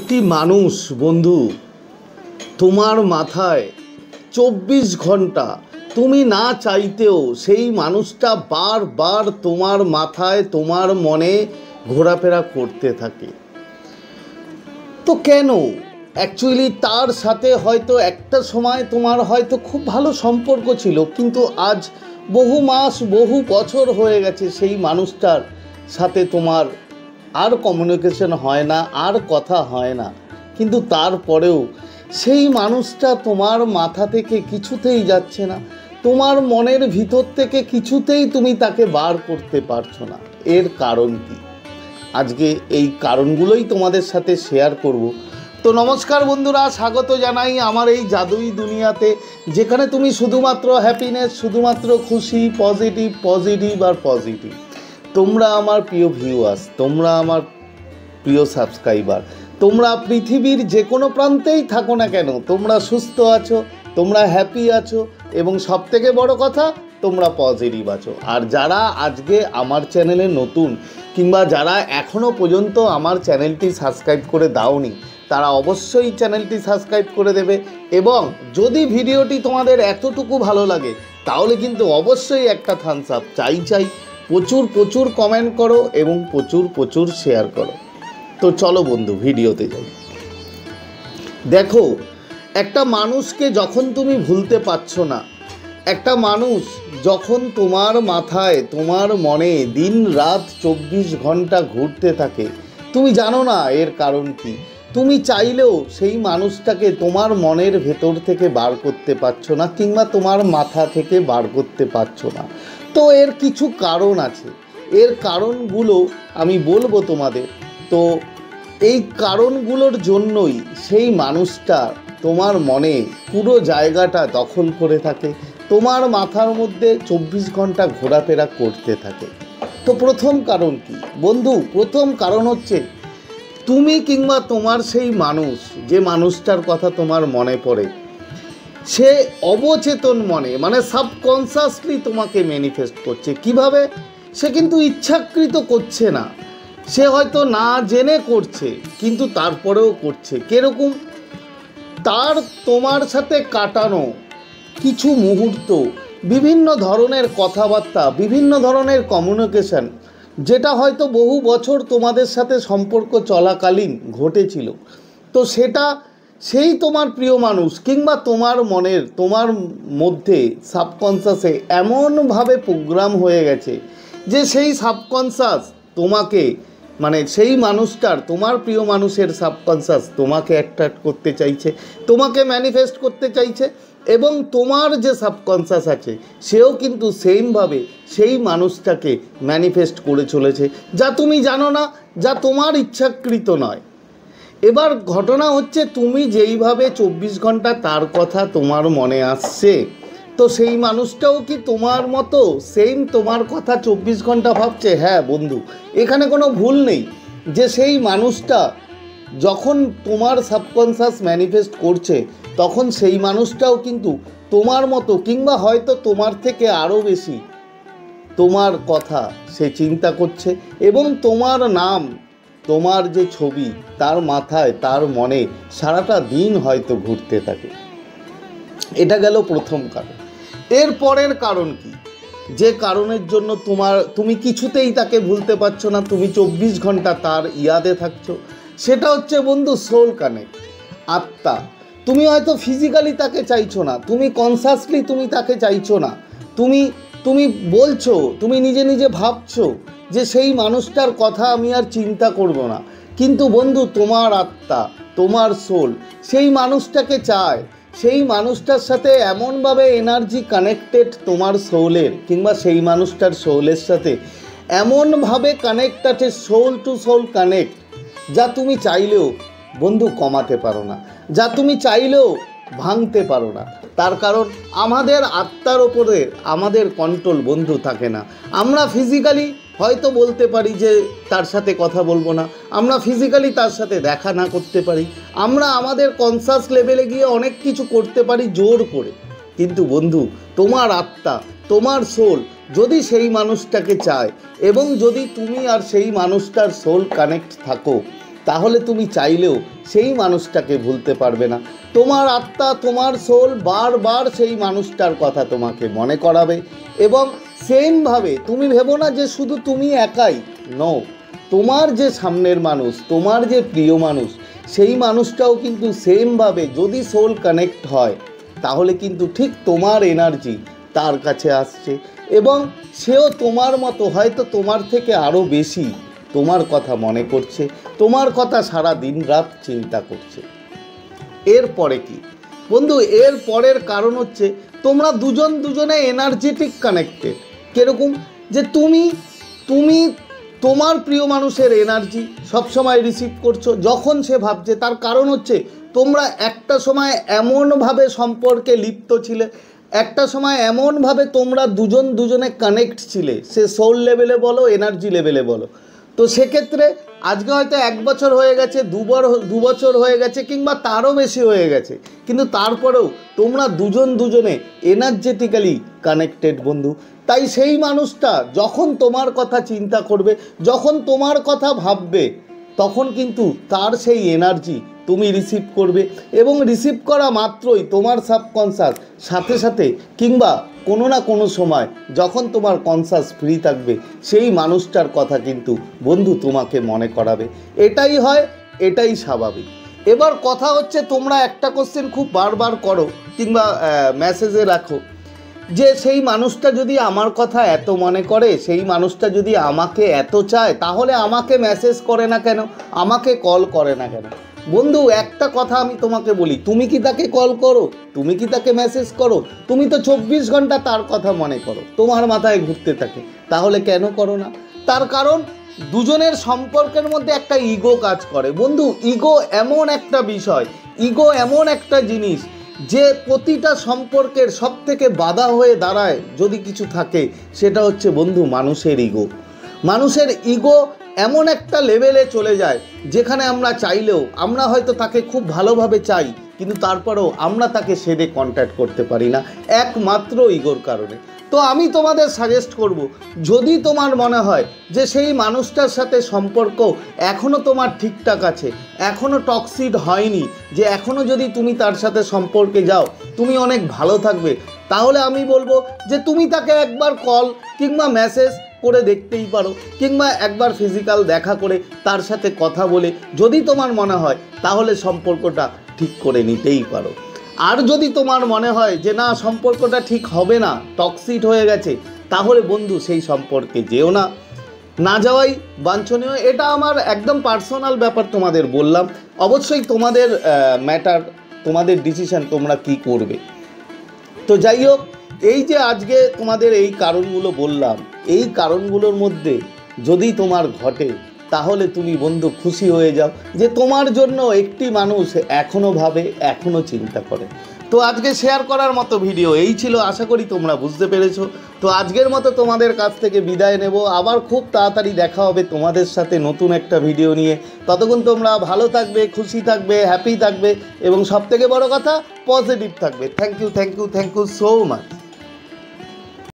একটি মানুষ বন্ধু তোমার মাথায় 24 ঘন্টা তুমি না চাইতেও সেই মানুষটা বারবার তোমার মাথায় তোমার মনে ঘোরাফেরা করতে থাকে। তো কেন? অ্যাকচুয়ালি তার সাথে হয়তো একটা সময় তোমার হয়তো খুব ভালো সম্পর্ক ছিল, কিন্তু আজ বহু মাস বহু বছর হয়ে গেছে সেই মানুষটার সাথে তোমার আর কমিউনিকেশন হয় না, আর কথা হয় না। কিন্তু তারপরেও সেই মানুষটা তোমার মাথা থেকে কিছুতেই যাচ্ছে না, তোমার মনের ভিতর থেকে কিছুতেই তুমি তাকে বার করতে পারছো না। এর কারণ কি? আজকে এই কারণগুলোই তোমাদের সাথে শেয়ার করব। তো নমস্কার বন্ধুরা, স্বাগত জানাই আমার এই জাদুই দুনিয়াতে, যেখানে তুমি শুধুমাত্র হ্যাপিনেস, শুধুমাত্র খুশি, পজিটিভ আর পজিটিভ। তোমরা আমার প্রিয় ভিউয়ার্স, তোমরা আমার প্রিয় সাবস্ক্রাইবার, তোমরা পৃথিবীর যে কোনো প্রান্তেই থাকো না কেন, তোমরা সুস্থ আছো, তোমরা হ্যাপি আছো এবং সবথেকে বড় কথা তোমরা পজিটিভ আছো। আর যারা আজকে আমার চ্যানেলে নতুন কিংবা যারা এখনও পর্যন্ত আমার চ্যানেলটি সাবস্ক্রাইব করে দাওনি, তারা অবশ্যই চ্যানেলটি সাবস্ক্রাইব করে দেবে। এবং যদি ভিডিওটি তোমাদের এতটুকু ভালো লাগে তাহলে কিন্তু অবশ্যই একটা থামস আপ চাই। প্রচুর কমেন্ট করো এবং প্রচুর শেয়ার করো। তো চলো বন্ধু ভিডিওতে যাই। দেখো, একটা মানুষকে যখন তুমি ভুলতে পারছো না, একটা মানুষ যখন তোমার মাথায় তোমার মনে দিন রাত 24 ঘন্টা ঘুরতে থাকে, তুমি জানো না এর কারণ কি। তুমি চাইলেও সেই মানুষটাকে তোমার মনের ভেতর থেকে বার করতে পারছো না, কিংবা তোমার মাথা থেকে বার করতে পারছো না। তো এর কিছু কারণ আছে, এর কারণগুলো আমি বলবো তোমাদের। তো এই কারণগুলোর জন্যই সেই মানুষটা তোমার মনে পুরো জায়গাটা দখল করে থাকে, তোমার মাথার মধ্যে 24 ঘন্টা ঘোরাফেরা করতে থাকে। তো প্রথম কারণ কি বন্ধু? প্রথম কারণ হচ্ছে তুমি কিংবা তোমার সেই মানুষ, যে মানুষটার কথা তোমার মনে পড়ে, সে অবচেতন মনে মানে সাবকনসিয়াসলি তোমাকে ম্যানিফেস্ট করছে। কিভাবে? সে কিন্তু ইচ্ছাকৃত করছে না, সে হয়তো না জেনে করছে, কিন্তু তারপরেও করছে। কিরকম? তার তোমার সাথে কাটানো কিছু মুহূর্ত, বিভিন্ন ধরনের কথাবার্তা, বিভিন্ন ধরনের কমিউনিকেশন, যেটা হয়তো বহু বছর তোমাদের সাথে সম্পর্ক চলাকালীন ঘটেছিল। তো সেটা সেই তোমার প্রিয় মানুষ কিংবা তোমার মনের, তোমার মধ্যে সাবকনসিয়াসে এমনভাবে প্রোগ্রাম হয়ে গেছে যে সেই সাবকনসিয়াস তোমাকে, মানে সেই মানুষটার, তোমার প্রিয় মানুষের সাবকনসিয়াস তোমাকে অ্যাট্রাক্ট করতে চাইছে, তোমাকে ম্যানিফেস্ট করতে চাইছে। এবং তোমার যে সাবকনসিয়াস আছে সেও কিন্তু সেমভাবে সেই মানুষটাকে ম্যানিফেস্ট করে চলেছে, যা তুমি জানো না, যা তোমার ইচ্ছাকৃত নয়। এবার ঘটনা হচ্ছে, তুমি যেইভাবে 24 ঘন্টা তার কথা তোমার মনে আসছে, তো সেই মানুষটাও কি তোমার মতো সেম তোমার কথা 24 ঘন্টা ভাবছে? হ্যাঁ বন্ধু, এখানে কোনো ভুল নেই যে সেই মানুষটা যখন তোমার সাবকনসিয়াস ম্যানিফেস্ট করছে, তখন সেই মানুষটাও কিন্তু তোমার মতো কিংবা হয়তো তোমার থেকে আরও বেশি তোমার কথা সে চিন্তা করছে, এবং তোমার নাম, তোমার যে ছবি তার মাথায়, তার মনে সারাটা দিন হয়তো ঘুরতে থাকে। এটা গেল প্রথম কারণ। এর পরের কারণ কি? যে কারণের জন্য তুমি কিছুতেই তাকে ভুলতে পারছো না, তুমি 24 ঘন্টা তার ইয়াদে থাকছো, সেটা হচ্ছে বন্ধু সোল কানেক্ট, আত্মা। তুমি হয়তো ফিজিক্যালি তাকে চাইছো না, তুমি কনসাসলি তুমি তাকে চাইছো না, তুমি বলছো, তুমি নিজে ভাবছো যে সেই মানুষটার কথা আমি আর চিন্তা করব না। কিন্তু বন্ধু, তোমার আত্মা, তোমার সোল সেই মানুষটাকে চায়, সেই মানুষটার সাথে এমনভাবে এনার্জি কানেক্টেড তোমার সোলের, কিংবা সেই মানুষটার সোলের সাথে এমনভাবে কানেক্ট আছে, সোল টু সোল কানেক্ট, যা তুমি চাইলেও বন্ধু কমাতে পারো না, যা তুমি চাইলেও ভাঙতে পারো না। তার কারণ আমাদের আত্মার ওপরে আমাদের কন্ট্রোল বন্ধু থাকে না। আমরা ফিজিক্যালি হয়তো বলতে পারি যে তার সাথে কথা বলবো না, আমরা ফিজিক্যালি তার সাথে দেখা না করতে পারি, আমরা আমাদের কনসাস লেভেলে গিয়ে অনেক কিছু করতে পারি জোর করে। কিন্তু বন্ধু, তোমার আত্মা, তোমার সোল যদি সেই মানুষটাকে চায় এবং যদি তুমি আর সেই মানুষটার সোল কানেক্ট থাকো, তাহলে তুমি চাইলেও সেই মানুষটাকে ভুলতে পারবে না। তোমার আত্মা, তোমার সোল বারবার সেই মানুষটার কথা তোমাকে মনে করাবে। এবং সেমভাবে তুমি ভেবো না যে শুধু তুমি একাই, নো, তোমার যে সামনের মানুষ, তোমার যে প্রিয় মানুষ, সেই মানুষটাও কিন্তু সেমভাবে যদি সোল কানেক্ট হয় তাহলে কিন্তু ঠিক তোমার এনার্জি তার কাছে আসছে এবং সেও তোমার মতো হয়তো তোমার থেকে আরও বেশি তোমার কথা মনে করছে, তোমার কথা সারা দিন রাত চিন্তা করছে। এরপরে কি বন্ধু, এর পরের কারণ হচ্ছে তোমরা দুজনে এনার্জেটিক কানেক্টেড। কিরকম, যে তুমি তোমার প্রিয় মানুষের এনার্জি সবসময় রিসিভ করছো যখন সে ভাবছে। তার কারণ হচ্ছে তোমরা একটা সময় এমনভাবে সম্পর্কে লিপ্ত ছিলে, একটা সময় এমনভাবে তোমরা দুজনে কানেক্ট ছিলে, সে সোল লেভেলে বলো, এনার্জি লেভেলে বলো। তো সেক্ষেত্রে আজকে হয়তো 1 বছর হয়ে গেছে, 2 বছর হয়ে গেছে, কিংবা তারও বেশি হয়ে গেছে, কিন্তু তারপরেও তোমরা দুজনে এনার্জেটিক্যালি কানেক্টেড বন্ধু। তাই সেই মানুষটা যখন তোমার কথা চিন্তা করবে, যখন তোমার কথা ভাববে, তখন কিন্তু তার সেই এনার্জি তুমি রিসিভ করবে এবং রিসিভ করা মাত্রই তোমার সাবকনসাস সাথে সাথে কিংবা কোনো না কোনো সময় যখন তোমার কনসাস ফ্রি থাকবে সেই মানুষটার কথা কিন্তু বন্ধু তোমাকে মনে করাবে। এটাই হয়, এটাই স্বাভাবিক। এবার কথা হচ্ছে, তোমরা একটা কোশ্চেন খুব বারবার করো কিংবা মেসেজে রাখো যে সেই মানুষটা যদি আমার কথা এত মনে করে, সেই মানুষটা যদি আমাকে এত চায়, তাহলে আমাকে মেসেজ করে না কেন, আমাকে কল করে না কেন? বন্ধু একটা কথা আমি তোমাকে বলি, তুমি কি তাকে কল করো, তুমি কি তাকে মেসেজ করো? তুমি তো 24 ঘন্টা তার কথা মনে করো, তোমার মাথায় ঘুরতে থাকে। তাহলে কেন করো না? তার কারণ দুজনের সম্পর্কের মধ্যে একটা ইগো কাজ করে বন্ধু। ইগো এমন একটা বিষয়, ইগো এমন একটা জিনিস যে প্রতিটা সম্পর্কের সবথেকে বাধা হয়ে দাঁড়ায় যদি কিছু থাকে, সেটা হচ্ছে বন্ধু মানুষের ইগো। মানুষের ইগো এমন একটা লেভেলে চলে যায় যেখানে আমরা চাইলেও, আমরা হয়তো তাকে খুব ভালোভাবে চাই, কিন্তু তারপরেও আমরা তাকে সেদে কন্ট্যাক্ট করতে পারি না, একমাত্র ইগোর কারণে। তো আমি তোমাদের সাজেস্ট করব, যদি তোমার মনে হয় যে সেই মানুষটার সাথে সম্পর্ক এখনও তোমার ঠিকঠাক আছে, এখনও টক্সিড হয়নি, যে এখনও যদি তুমি তার সাথে সম্পর্কে যাও তুমি অনেক ভালো থাকবে, তাহলে আমি বলবো যে তুমি তাকে একবার কল কিংবা মেসেজ করে দেখতেই পারো, কিংবা একবার ফিজিক্যাল দেখা করে তার সাথে কথা বলে যদি তোমার মনে হয় তাহলে সম্পর্কটা ঠিক করে নিতেই পারো। আর যদি তোমার মনে হয় যে না, সম্পর্কটা ঠিক হবে না, টক্সিড হয়ে গেছে, তাহলে বন্ধু সেই সম্পর্কে যেও না, না যাওয়াই বাঞ্ছনীয়। এটা আমার একদম পার্সোনাল ব্যাপার, তোমাদের বললাম। অবশ্যই তোমাদের ম্যাটার, তোমাদের ডিসিশন, তোমরা কি করবে। তো যাই হোক, এই যে আজকে তোমাদের এই কারণগুলো বললাম, এই কারণগুলোর মধ্যে যদি তোমার ঘটে, তাহলে তুমি বন্ধু খুশি হয়ে যাও যে তোমার জন্য একটি মানুষ এখনও ভাবে, এখনও চিন্তা করে। তো আজকে শেয়ার করার মতো ভিডিও এই ছিল, আশা করি তোমরা বুঝতে পেরেছো। তো আজকের মতো তোমাদের কাছ থেকে বিদায় নেব, আবার খুব তাড়াতাড়ি দেখা হবে তোমাদের সাথে নতুন একটা ভিডিও নিয়ে। ততক্ষণ তোমরা ভালো থাকবে, খুশি থাকবে, হ্যাপি থাকবে এবং সবথেকে বড় কথা পজিটিভ থাকবে। Thank you so much.